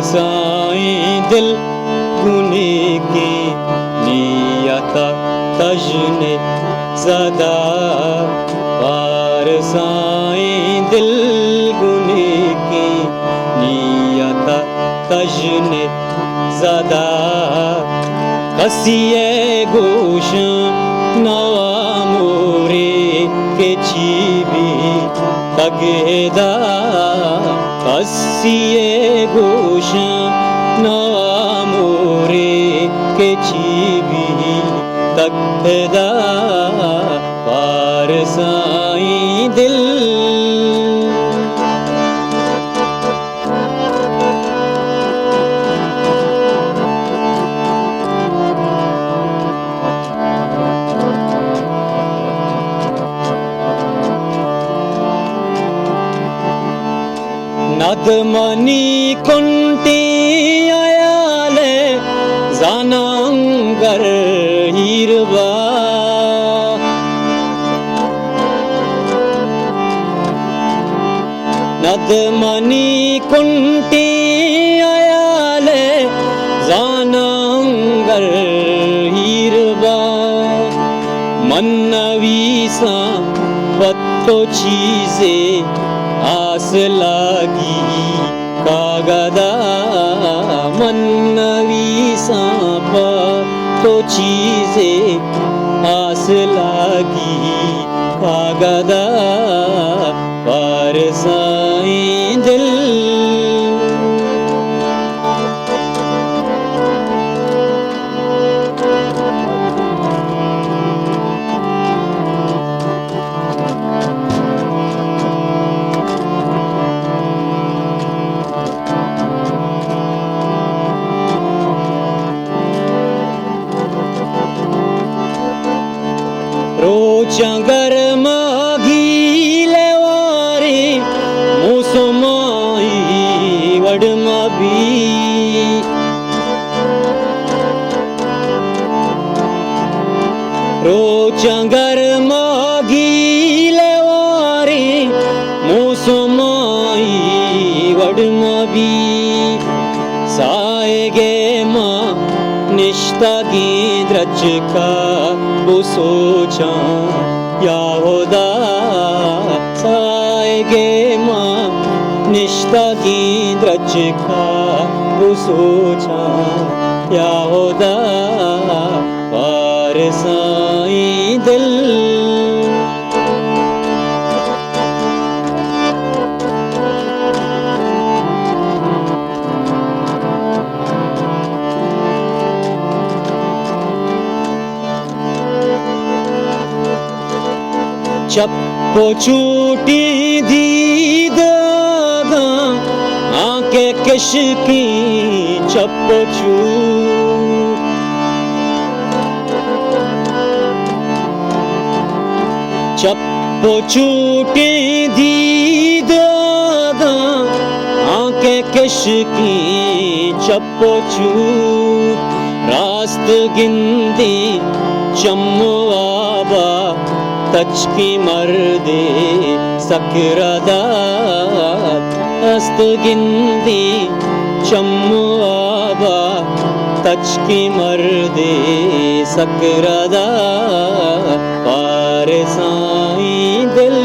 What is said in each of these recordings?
साईं दिल गुने की नियता तजने ज़दा पार साईं दिल गुने की नियता तजने ज़दा कसिए गोश नवा मोरे के चीबी तगेदा कसिए गोश नवा मोरे के चीबी तगेदा पार साईं दिल नदमनी कुंटी आयाले जानांगर हीरबा नदमनी कुंटी आयाले जानांगर हीरबा मन्नवीसा पत्तो चीज़े आस लागी कागदा मन्नवी सांप तो चीज़े आस लागी कागदा पार साईं दिल रोचंगर मागीले वारे मुसमाई वडमबी रोचंगर मागीले वारे मुसमाई वडमबी साएगे मां निष्ठगी द्रचका सोचा याहोदा साएगे मां निष्ठगी द्रचका सोचा याहोदा पार साईं दिल चप्पो चूटी दीदागा आंके किशकी चप्पो चूट चप्पो चूटी दीदागा आंके किशकी चप्पो चूट रास्त गिंदी चम्मो आबा तचकी मर्दे सकरदा अस्त गिंदी चम्मू आबा तचकी मर्दे सकरदा पार साईं दिल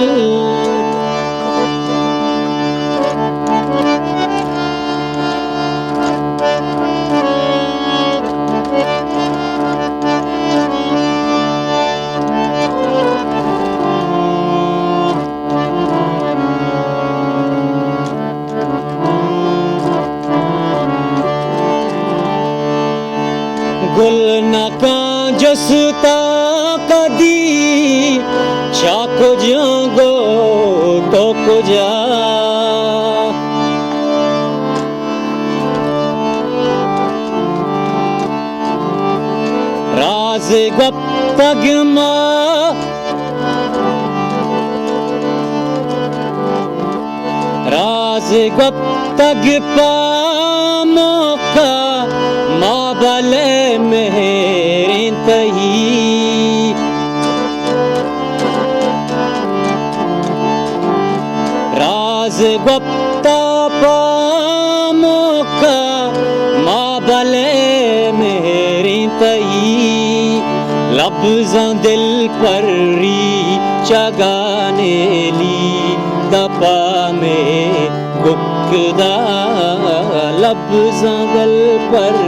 गुल नका जसता कदी चाको जागो तो को जा राज गप्पगमा राज गप्पग पामोका माबले मेरे तही राज गप्ता पामोका लफ्ज़ां दिल पर चगाने ली दपा में गुकदा लफ्ज़ां दिल पर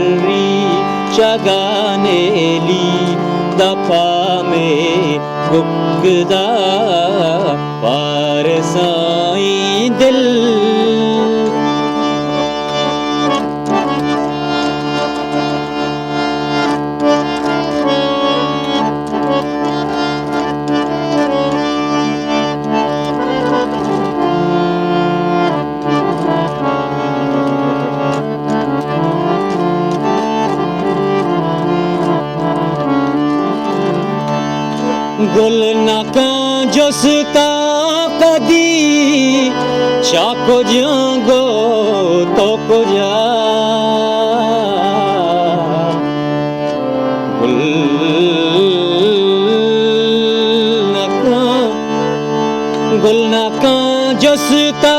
चगाने ली दपा में गुकदा पार साईं दिल गुल नकां जोस्ता कदी चाको जांगो तो को जा गुल नकां जोस्ता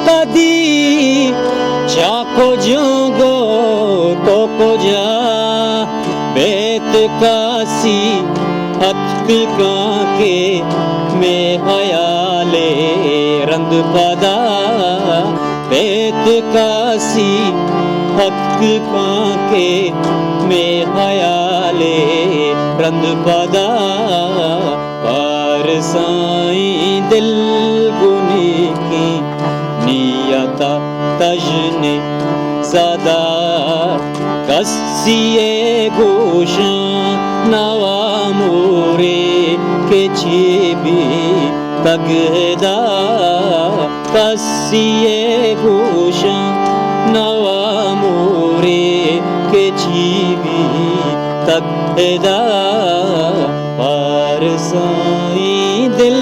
कदी चाको जांगो तो को जा बेत कासी हथ के में हयाले रंग पदा बेत कासी हथ के में हयाले रंग पदा पार साईं दिल गुनी की नियता तजने सदा कसिए गोशा नवा मोरे के छेबी तगदा कसिए गोशा नवा मोरे के छेबी तगदा पार साईं दिल